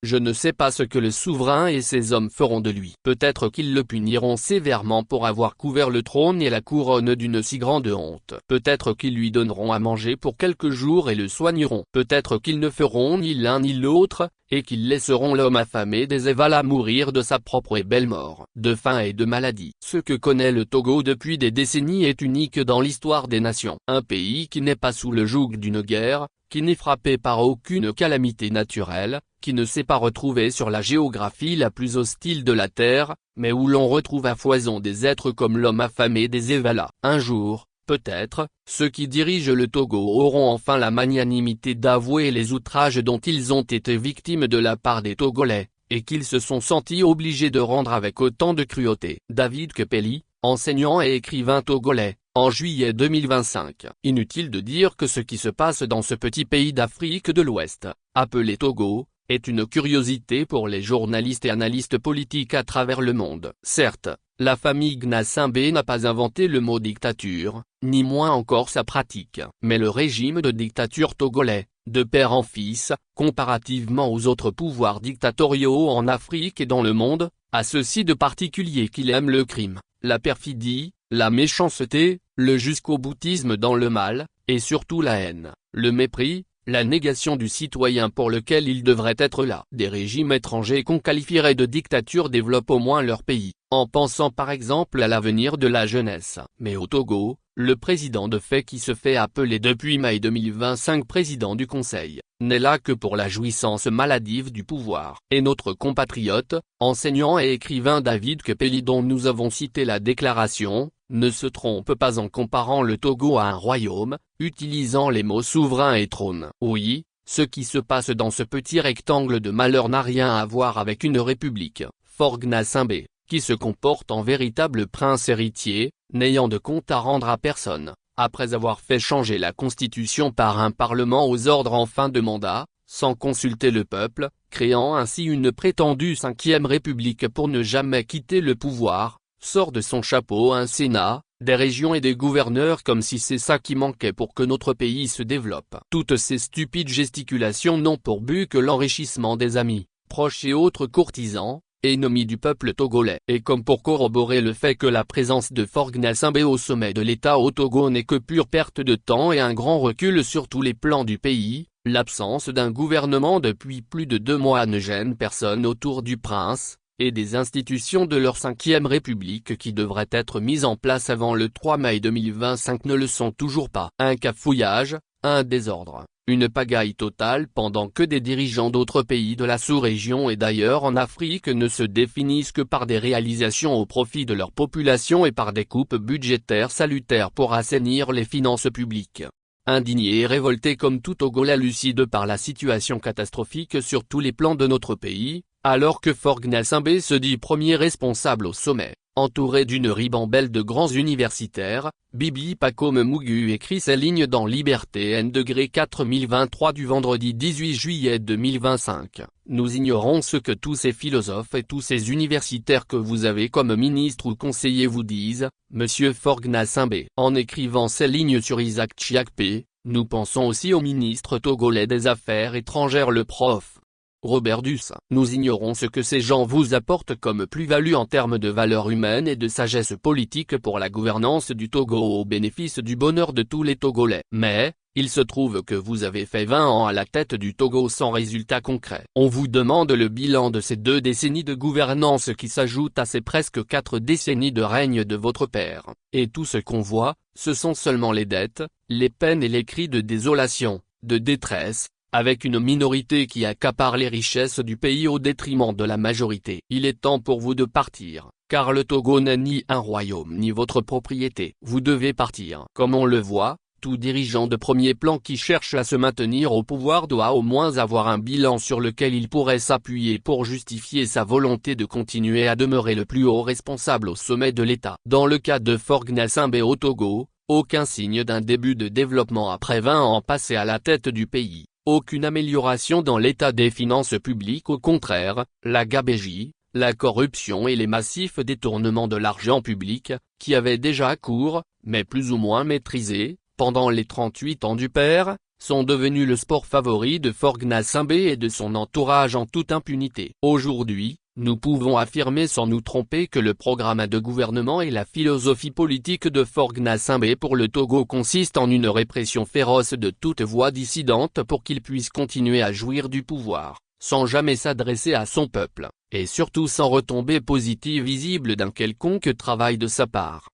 Je ne sais pas ce que le souverain et ses hommes feront de lui. Peut-être qu'ils le puniront sévèrement pour avoir couvert le trône et la couronne d'une si grande honte. Peut-être qu'ils lui donneront à manger pour quelques jours et le soigneront. Peut-être qu'ils ne feront ni l'un ni l'autre, et qu'ils laisseront l'homme affamé des Evala mourir de sa propre et belle mort, de faim et de maladie. Ce que connaît le Togo depuis des décennies est unique dans l'histoire des nations. Un pays qui n'est pas sous le joug d'une guerre, qui n'est frappé par aucune calamité naturelle, qui ne s'est pas retrouvé sur la géographie la plus hostile de la Terre, mais où l'on retrouve à foison des êtres comme l'homme affamé des Evala. Un jour, peut-être, ceux qui dirigent le Togo auront enfin la magnanimité d'avouer les outrages dont ils ont été victimes de la part des Togolais, et qu'ils se sont sentis obligés de rendre avec autant de cruauté. David Kepeli, enseignant et écrivain togolais, en juillet 2025. Inutile de dire que ce qui se passe dans ce petit pays d'Afrique de l'Ouest, appelé Togo, est une curiosité pour les journalistes et analystes politiques à travers le monde. Certes, la famille Gnassingbé n'a pas inventé le mot dictature, ni moins encore sa pratique. Mais le régime de dictature togolais, de père en fils, comparativement aux autres pouvoirs dictatoriaux en Afrique et dans le monde, a ceci de particulier qu'il aime le crime, la perfidie, la méchanceté, le jusqu'au-boutisme dans le mal, et surtout la haine, le mépris, la négation du citoyen pour lequel il devrait être là. Des régimes étrangers qu'on qualifierait de dictature développent au moins leur pays, en pensant par exemple à l'avenir de la jeunesse. Mais au Togo, le président de fait qui se fait appeler depuis mai 2025 président du Conseil, n'est là que pour la jouissance maladive du pouvoir. Et notre compatriote, enseignant et écrivain David Kepeli dont nous avons cité la déclaration, ne se trompe pas en comparant le Togo à un royaume, utilisant les mots souverain et trône. Oui, ce qui se passe dans ce petit rectangle de malheur n'a rien à voir avec une république, Fort Gnassingbé, qui se comporte en véritable prince héritier, n'ayant de compte à rendre à personne, après avoir fait changer la constitution par un parlement aux ordres en fin de mandat, sans consulter le peuple, créant ainsi une prétendue 5e république pour ne jamais quitter le pouvoir, sort de son chapeau un Sénat, des régions et des gouverneurs comme si c'est ça qui manquait pour que notre pays se développe. Toutes ces stupides gesticulations n'ont pour but que l'enrichissement des amis, proches et autres courtisans, ennemis du peuple togolais. Et comme pour corroborer le fait que la présence de Fort Gnassingbé au sommet de l'État au Togo n'est que pure perte de temps et un grand recul sur tous les plans du pays, l'absence d'un gouvernement depuis plus de 2 mois ne gêne personne autour du prince, et des institutions de leur 5e république qui devraient être mises en place avant le 3 mai 2025 ne le sont toujours pas. Un cafouillage, un désordre, une pagaille totale pendant que des dirigeants d'autres pays de la sous-région et d'ailleurs en Afrique ne se définissent que par des réalisations au profit de leur population et par des coupes budgétaires salutaires pour assainir les finances publiques. Indigné et révolté comme tout Togolais lucide par la situation catastrophique sur tous les plans de notre pays, alors que Fort Gnassingbé se dit premier responsable au sommet, entouré d'une ribambelle de grands universitaires, Bibi Pacome Mugu écrit ces lignes dans Liberté N°4023 du vendredi 18 juillet 2025. Nous ignorons ce que tous ces philosophes et tous ces universitaires que vous avez comme ministre ou conseiller vous disent, monsieur Fort Gnassingbé. En écrivant ces lignes sur Isaac Chiakpé, nous pensons aussi au ministre togolais des Affaires étrangères le prof. Robert Duss. Nous ignorons ce que ces gens vous apportent comme plus-value en termes de valeurs humaines et de sagesse politique pour la gouvernance du Togo au bénéfice du bonheur de tous les Togolais. Mais, il se trouve que vous avez fait 20 ans à la tête du Togo sans résultat concret. On vous demande le bilan de ces 2 décennies de gouvernance qui s'ajoutent à ces presque 4 décennies de règne de votre père. Et tout ce qu'on voit, ce sont seulement les dettes, les peines et les cris de désolation, de détresse, avec une minorité qui accapare les richesses du pays au détriment de la majorité. Il est temps pour vous de partir, car le Togo n'est ni un royaume ni votre propriété. Vous devez partir. Comme on le voit, tout dirigeant de premier plan qui cherche à se maintenir au pouvoir doit au moins avoir un bilan sur lequel il pourrait s'appuyer pour justifier sa volonté de continuer à demeurer le plus haut responsable au sommet de l'État. Dans le cas de Fort Gnassingbé au Togo, aucun signe d'un début de développement après 20 ans passés à la tête du pays. Aucune amélioration dans l'état des finances publiques, au contraire, la gabegie, la corruption et les massifs détournements de l'argent public, qui avaient déjà cours, mais plus ou moins maîtrisés, pendant les 38 ans du père, sont devenus le sport favori de Faure Gnassingbé et de son entourage en toute impunité. Aujourd'hui, nous pouvons affirmer sans nous tromper que le programme de gouvernement et la philosophie politique de Faure Gnassingbé pour le Togo consiste en une répression féroce de toute voix dissidente pour qu'il puisse continuer à jouir du pouvoir, sans jamais s'adresser à son peuple, et surtout sans retombée positive visible d'un quelconque travail de sa part.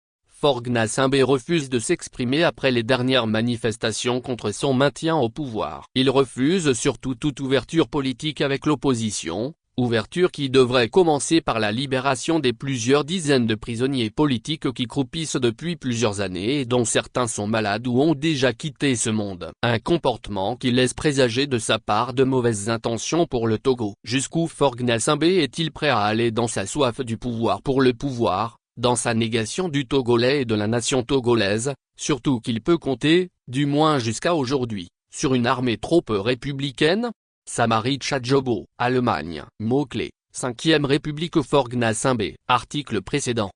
Faure Gnassingbé refuse de s'exprimer après les dernières manifestations contre son maintien au pouvoir. Il refuse surtout toute ouverture politique avec l'opposition, ouverture qui devrait commencer par la libération des plusieurs dizaines de prisonniers politiques qui croupissent depuis plusieurs années et dont certains sont malades ou ont déjà quitté ce monde. Un comportement qui laisse présager de sa part de mauvaises intentions pour le Togo. Jusqu'où Faure Gnassingbé est-il prêt à aller dans sa soif du pouvoir pour le pouvoir, dans sa négation du Togolais et de la nation togolaise, surtout qu'il peut compter, du moins jusqu'à aujourd'hui, sur une armée trop peu républicaine? Samari Tchadjobo, Allemagne. Mot-clé, 5e République Faure Gnassingbé. Article précédent.